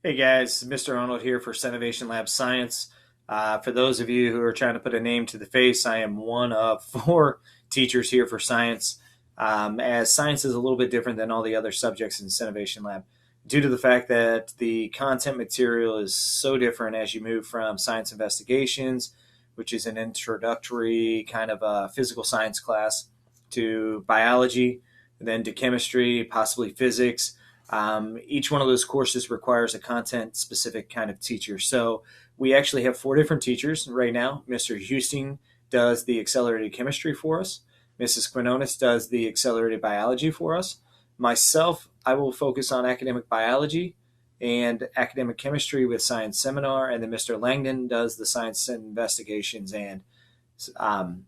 Hey guys, Mr. Arnold here for Synnovation Lab Science. For those of you who are trying to put a name to the face, I am one of four teachers here for science, as science is a little bit different than all the other subjects in Synnovation Lab due to the fact that the content material is so different as you move from science investigations, which is an introductory kind of a physical science class, to biology, then to chemistry, possibly physics. Each one of those courses requires a content specific kind of teacher. So we actually have four different teachers right now. Mr. Houston does the accelerated chemistry for us. Mrs. Quinones does the accelerated biology for us. Myself, I will focus on academic biology and academic chemistry with science seminar. And then Mr. Langdon does the science investigations and um,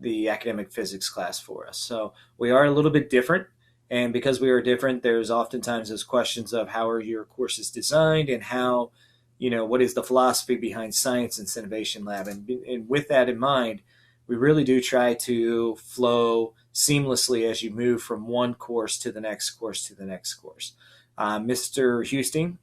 the academic physics class for us. So we are a little bit different. And because we are different, there's oftentimes those questions of how are your courses designed and how, what is the philosophy behind science and Synnovation Lab. And with that in mind, we really do try to flow seamlessly as you move from one course to the next course to the next course. Mr. Houston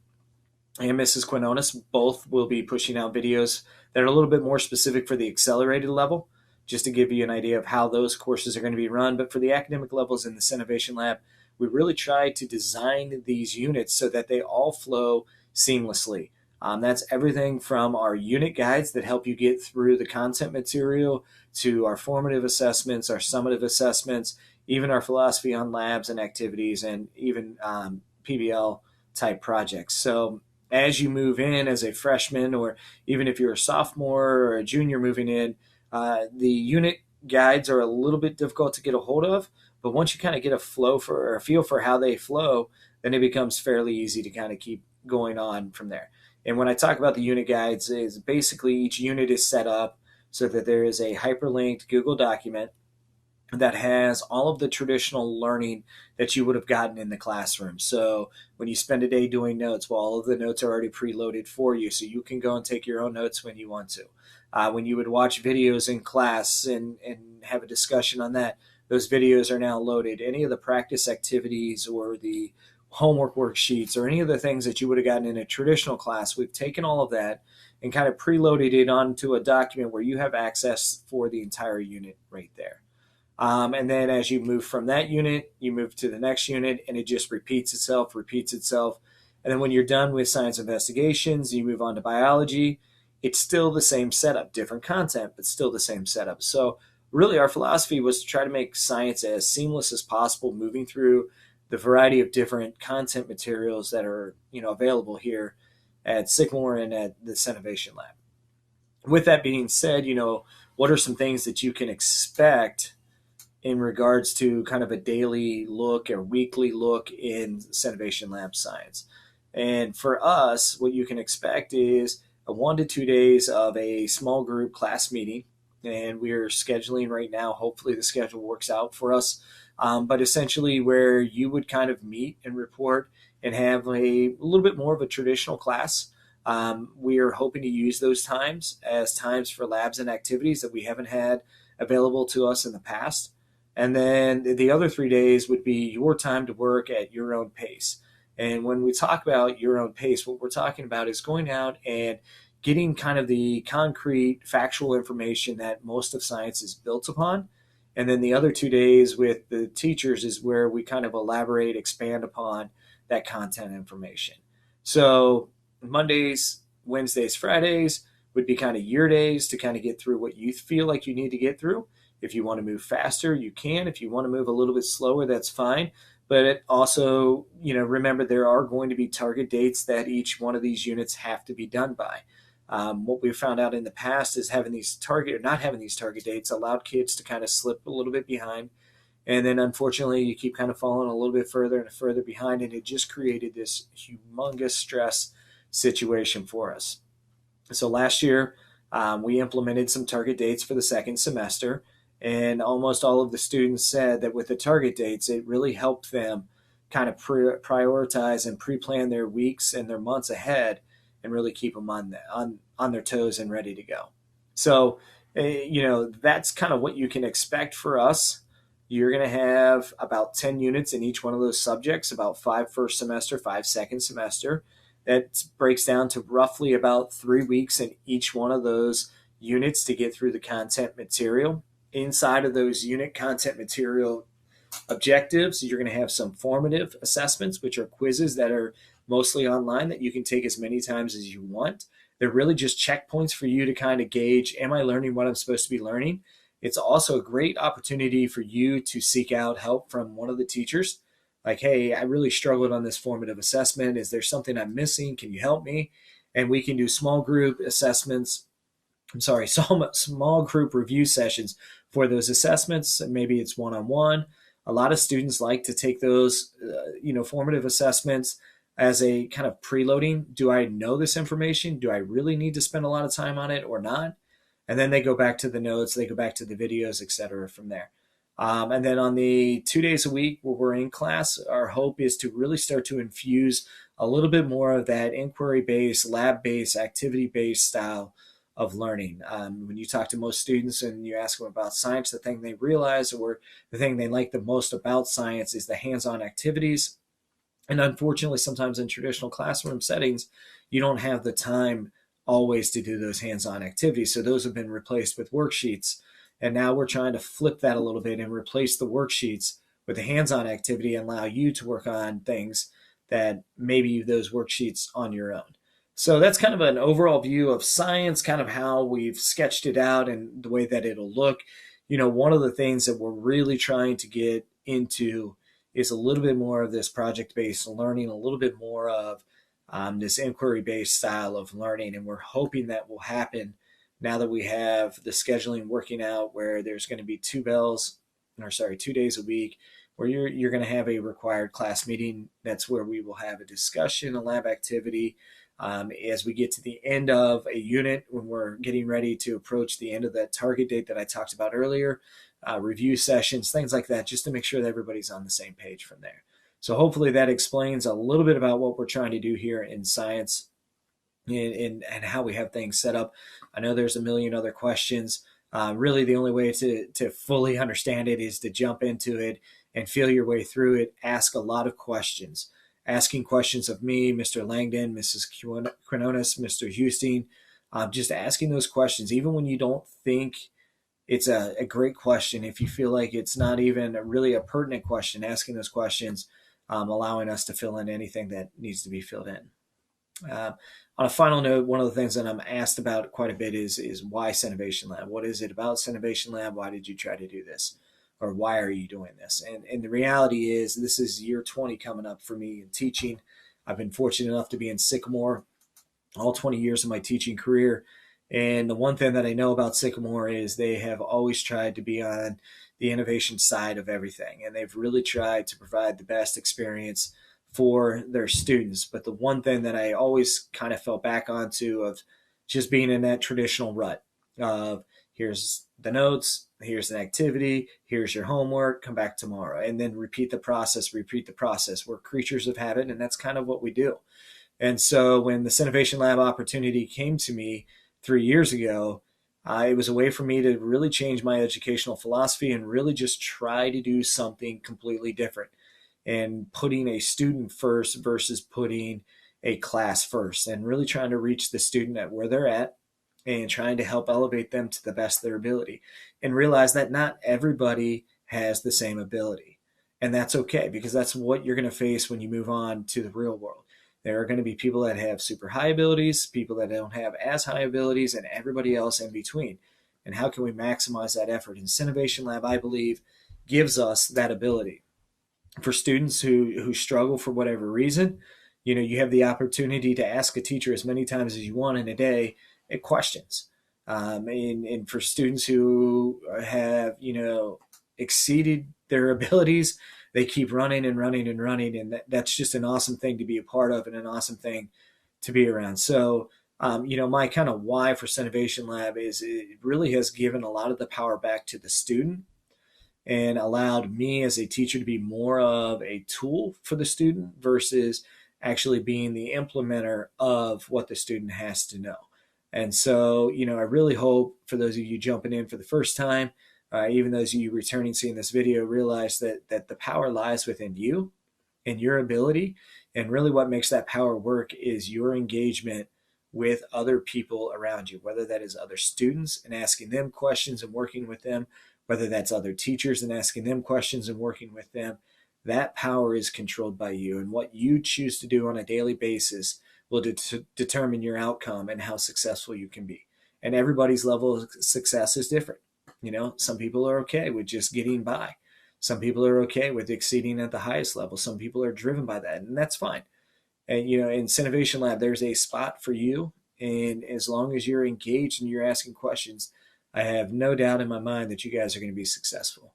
and Mrs. Quinones both will be pushing out videos that are a little bit more specific for the accelerated level, just to give you an idea of how those courses are going to be run. But for the academic levels in the Synnovation Lab, we really try to design these units so that they all flow seamlessly. That's everything from our unit guides that help you get through the content material to our formative assessments, our summative assessments, even our philosophy on labs and activities, and even PBL type projects. So as you move in as a freshman, or even if you're a sophomore or a junior moving in, the unit guides are a little bit difficult to get a hold of, but once you kind of get a flow for or a feel for how they flow, then it becomes fairly easy to kind of keep going on from there. And when I talk about the unit guides, is basically each unit is set up so that there is a hyperlinked Google document that has all of the traditional learning that you would have gotten in the classroom. So when you spend a day doing notes, well, all of the notes are already preloaded for you, so you can go and take your own notes when you want to. When you would watch videos in class and have a discussion on that, those videos are now loaded. Any of the practice activities or the homework worksheets or any of the things that you would have gotten in a traditional class, we've taken all of that and kind of preloaded it onto a document where you have access for the entire unit right there. And then as you move from that unit, you move to the next unit, and it just repeats itself. And then when you're done with science investigations, you move on to biology. It's still the same setup, different content, but still the same setup. So really our philosophy was to try to make science as seamless as possible, moving through the variety of different content materials that are available here at Sycamore and at the Synnovation Lab. With that being said, what are some things that you can expect in regards to kind of a daily look or weekly look in Synnovation Lab science? And for us, what you can expect is a 1 to 2 days of a small group class meeting. And we're scheduling right now. Hopefully the schedule works out for us. But essentially where you would kind of meet and report and have a little bit more of a traditional class. We are hoping to use those times as times for labs and activities that we haven't had available to us in the past. And then the other 3 days would be your time to work at your own pace. And when we talk about your own pace, what we're talking about is going out and getting kind of the concrete factual information that most of science is built upon. And then the other 2 days with the teachers is where we kind of elaborate, expand upon that content information. So Mondays, Wednesdays, Fridays would be kind of your days to kind of get through what you feel like you need to get through. If you want to move faster, you can. If you want to move a little bit slower, that's fine. But it also, remember there are going to be target dates that each one of these units have to be done by. What we've found out in the past is not having these target dates allowed kids to kind of slip a little bit behind. And then unfortunately, you keep kind of falling a little bit further and further behind. And it just created this humongous stress situation for us. So last year, we implemented some target dates for the second semester. And almost all of the students said that with the target dates, it really helped them kind of prioritize and pre-plan their weeks and their months ahead and really keep them on their toes and ready to go. So, that's kind of what you can expect for us. You're going to have about 10 units in each one of those subjects, about 5 first semester, 5 second semester. That breaks down to roughly about 3 weeks in each one of those units to get through the content material. Inside of those unit content material objectives, you're going to have some formative assessments, which are quizzes that are mostly online that you can take as many times as you want. They're really just checkpoints for you to kind of gauge, am I learning what I'm supposed to be learning? It's also a great opportunity for you to seek out help from one of the teachers. Like, hey, I really struggled on this formative assessment. Is there something I'm missing? Can you help me? And we can do small group assessments. I'm sorry, small group review sessions for those assessments. Maybe it's one-on-one. A lot of students like to take those, formative assessments as a kind of preloading. Do I know this information? Do I really need to spend a lot of time on it or not? And then they go back to the notes, they go back to the videos, etc. from there. And then on the 2 days a week where we're in class, our hope is to really start to infuse a little bit more of that inquiry-based, lab-based, activity-based style of learning. When you talk to most students and you ask them about science, the thing they realize or the thing they like the most about science is the hands-on activities. And unfortunately, sometimes in traditional classroom settings, you don't have the time always to do those hands-on activities. So those have been replaced with worksheets. And now we're trying to flip that a little bit and replace the worksheets with a hands-on activity and allow you to work on things that maybe those worksheets on your own. So that's kind of an overall view of science, kind of how we've sketched it out and the way that it'll look. One of the things that we're really trying to get into is a little bit more of this project-based learning, a little bit more of this inquiry-based style of learning. And we're hoping that will happen now that we have the scheduling working out, where there's going to be 2 days a week where you're going to have a required class meeting. That's where we will have a discussion, a lab activity. As we get to the end of a unit, when we're getting ready to approach the end of that target date that I talked about earlier, review sessions, things like that, just to make sure that everybody's on the same page from there. So hopefully that explains a little bit about what we're trying to do here in science and how we have things set up. I know there's a million other questions. Really, the only way to fully understand it is to jump into it and feel your way through it. Ask a lot of questions. Asking questions of me, Mr. Langdon, Mrs. Quinones, Mr. Houston, just asking those questions, even when you don't think it's a great question. If you feel like it's not even really a pertinent question, asking those questions, allowing us to fill in anything that needs to be filled in. On a final note, one of the things that I'm asked about quite a bit is why Synnovation Lab? What is it about Synnovation Lab? Why did you try to do this? Or why are you doing this? And the reality is, this is year 20 coming up for me in teaching. I've been fortunate enough to be in Sycamore all 20 years of my teaching career. And the one thing that I know about Sycamore is they have always tried to be on the innovation side of everything. And they've really tried to provide the best experience for their students. But the one thing that I always kind of fell back onto of just being in that traditional rut of, here's the notes, here's an activity, here's your homework, come back tomorrow, and then repeat the process. We're creatures of habit, and that's kind of what we do. And so when the Synnovation Lab opportunity came to me 3 years ago, it was a way for me to really change my educational philosophy and really just try to do something completely different, and putting a student first versus putting a class first, and really trying to reach the student at where they're at and trying to help elevate them to the best of their ability, and realize that not everybody has the same ability. And that's okay, because that's what you're going to face when you move on to the real world. There are going to be people that have super high abilities, people that don't have as high abilities, and everybody else in between. And how can we maximize that effort? And Synnovation Lab, I believe, gives us that ability. For students who struggle for whatever reason, you have the opportunity to ask a teacher as many times as you want in a day questions. And for students who have, exceeded their abilities, they keep running and running and running. And that's just an awesome thing to be a part of and an awesome thing to be around. So, my kind of why for Synnovation Lab is it really has given a lot of the power back to the student and allowed me as a teacher to be more of a tool for the student versus actually being the implementer of what the student has to know. And so, I really hope for those of you jumping in for the first time, even those of you returning, seeing this video, realize that the power lies within you and your ability. And really what makes that power work is your engagement with other people around you, whether that is other students and asking them questions and working with them, whether that's other teachers and asking them questions and working with them. That power is controlled by you, and what you choose to do on a daily basis will determine your outcome and how successful you can be. And everybody's level of success is different. Some people are okay with just getting by. Some people are okay with exceeding at the highest level. Some people are driven by that, and that's fine. And in Synnovation Lab, there's a spot for you. And as long as you're engaged and you're asking questions, I have no doubt in my mind that you guys are going to be successful.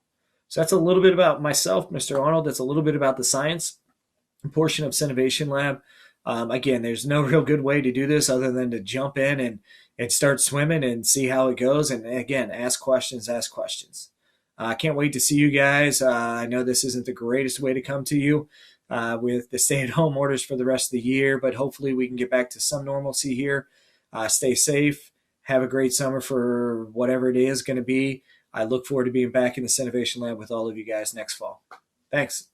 So that's a little bit about myself, Mr. Arnold. That's a little bit about the science portion of Synnovation Lab. Again, there's no real good way to do this other than to jump in and start swimming and see how it goes. And again, ask questions. I can't wait to see you guys. I know this isn't the greatest way to come to you with the stay-at-home orders for the rest of the year, but hopefully we can get back to some normalcy here. Stay safe. Have a great summer for whatever it is going to be. I look forward to being back in the Synnovation Lab with all of you guys next fall. Thanks.